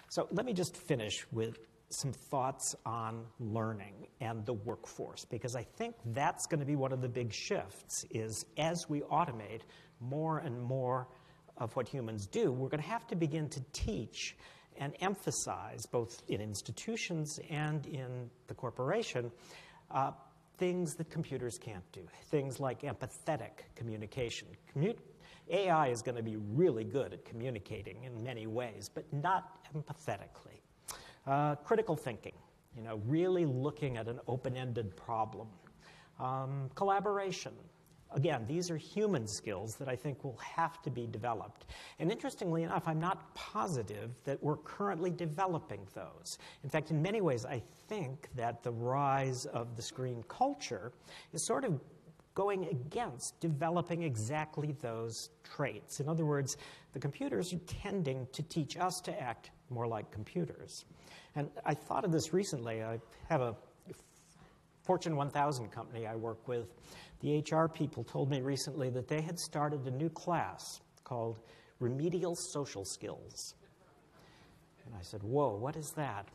So let me just finish with some thoughts on learning and the workforce, because I think that's going to be one of the big shifts is as we automate more and more of what humans do, we're going to have to begin to teach and emphasize, both in institutions and in the corporation, things that computers can't do, things like empathetic communication. AI is going to be really good at communicating in many ways, but not empathetically. Critical thinking, really looking at an open-ended problem. Collaboration. Again, these are human skills that I think will have to be developed. And interestingly enough, I'm not positive that we're currently developing those. In fact, in many ways, I think that the rise of the screen culture is sort of going against developing exactly those traits. In other words, the computers are tending to teach us to act more like computers. And I thought of this recently. I have a Fortune 1000 company I work with. The HR people told me recently that they had started a new class called Remedial Social Skills. And I said, whoa, what is that?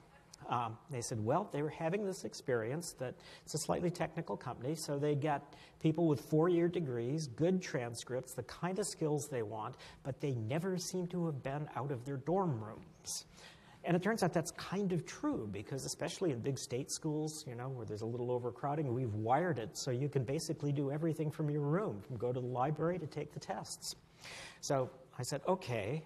They said, well, they were having this experience that it's a slightly technical company, so they got people with 4-year degrees, good transcripts, the kind of skills they want, but they never seem to have been out of their dorm rooms. And it turns out that's kind of true, because especially in big state schools, where there's a little overcrowding, we've wired it so you can basically do everything from your room, from go to the library to take the tests. So I said, okay,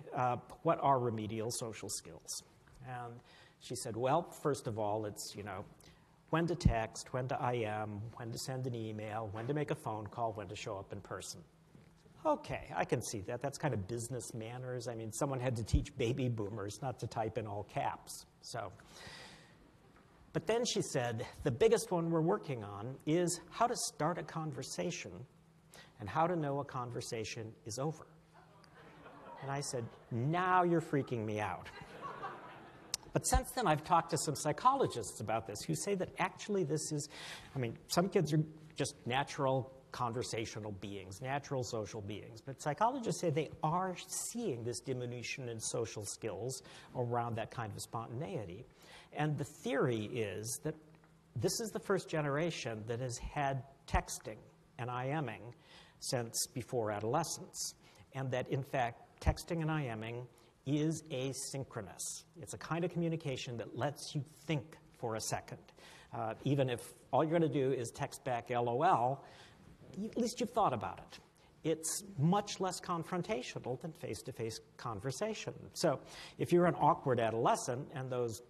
what are remedial social skills? And she said, well, first of all, it's, when to text, when to IM, when to send an email, when to make a phone call, when to show up in person. Okay, I can see that. That's kind of business manners. I mean, someone had to teach baby boomers not to type in all caps. But then she said, the biggest one we're working on is how to start a conversation and how to know a conversation is over. And I said, now you're freaking me out. But since then, I've talked to some psychologists about this who say that actually this is, some kids are just natural conversational beings, natural social beings. But psychologists say they are seeing this diminution in social skills around that kind of spontaneity. And the theory is that this is the first generation that has had texting and IMing since before adolescence. And that, in fact, texting and IMing is asynchronous. It's a kind of communication that lets you think for a second. Even if all you're going to do is text back LOL, at least you've thought about it. It's much less confrontational than face-to-face conversation. So if you're an awkward adolescent, and those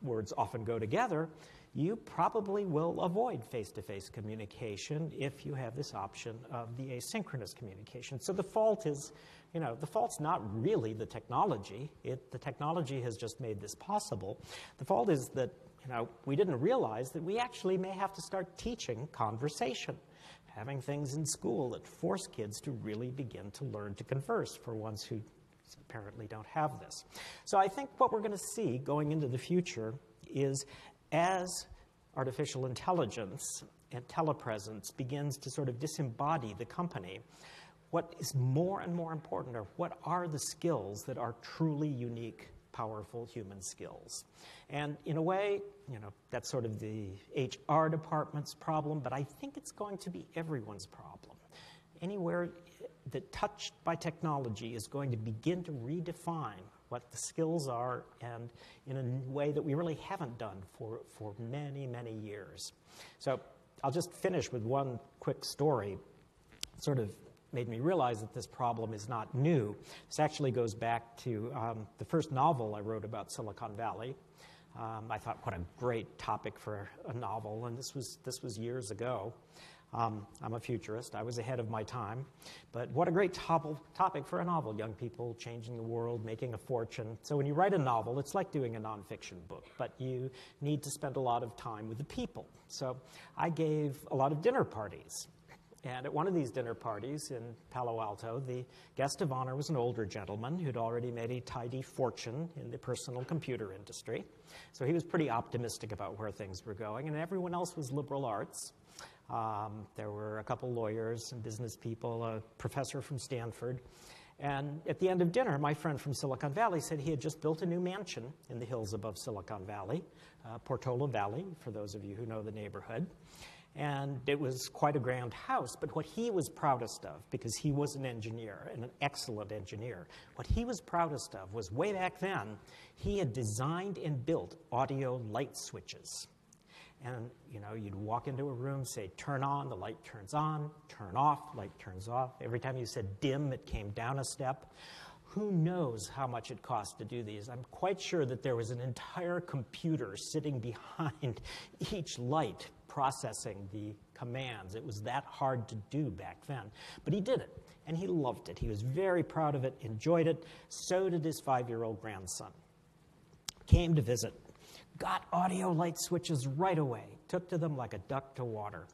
words often go together, you probably will avoid face-to-face communication if you have this option of the asynchronous communication. So the fault is, the fault's not really the technology. The technology has just made this possible. The fault is that, we didn't realize that we actually may have to start teaching conversation, having things in school that force kids to really begin to learn to converse for ones who apparently don't have this. So I think what we're going to see going into the future is as artificial intelligence and telepresence begins to sort of disembody the company, what is more and more important are what are the skills that are truly unique, powerful human skills. And in a way, that's sort of the HR department's problem, but I think it's going to be everyone's problem. Anywhere that touched by technology is going to begin to redefine what the skills are, and in a way that we really haven't done for many, many years. So I'll just finish with one quick story. It sort of made me realize that this problem is not new. This actually goes back to the first novel I wrote about Silicon Valley. I thought, what a great topic for a novel, and this was years ago. I'm a futurist. I was ahead of my time. But what a great topic for a novel. Young people changing the world, making a fortune. So when you write a novel, it's like doing a nonfiction book, but you need to spend a lot of time with the people. So I gave a lot of dinner parties. And at one of these dinner parties in Palo Alto, the guest of honor was an older gentleman who'd already made a tidy fortune in the personal computer industry. So he was pretty optimistic about where things were going, and everyone else was liberal arts. There were a couple lawyers and business people, a professor from Stanford. And at the end of dinner, my friend from Silicon Valley said he had just built a new mansion in the hills above Silicon Valley, Portola Valley, for those of you who know the neighborhood. And it was quite a grand house, but what he was proudest of, because he was an engineer, and an excellent engineer, what he was proudest of was way back then, he had designed and built audio light switches. And, you know, you'd walk into a room, say, turn on, the light turns on, turn off, light turns off. Every time you said dim, it came down a step. Who knows how much it cost to do these? I'm quite sure that there was an entire computer sitting behind each light processing the commands. It was that hard to do back then. But he did it, and he loved it. He was very proud of it, enjoyed it. So did his 5-year-old grandson. Came to visit. Got audio light switches right away, took to them like a duck to water.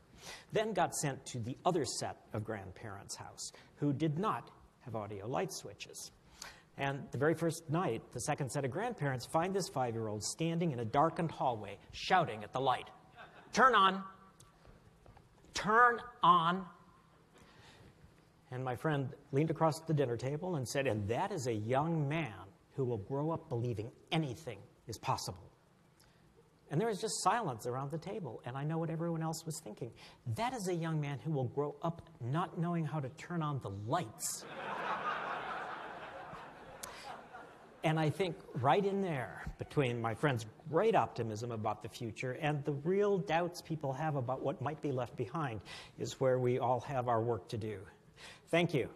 Then got sent to the other set of grandparents' house, who did not have audio light switches. And the very first night, the second set of grandparents find this 5-year-old standing in a darkened hallway, shouting at the light, turn on, turn on. And my friend leaned across the dinner table and said, and that is a young man who will grow up believing anything is possible. And there was just silence around the table, and I know what everyone else was thinking. That is a young man who will grow up not knowing how to turn on the lights. And I think right in there, between my friend's great optimism about the future and the real doubts people have about what might be left behind, is where we all have our work to do. Thank you.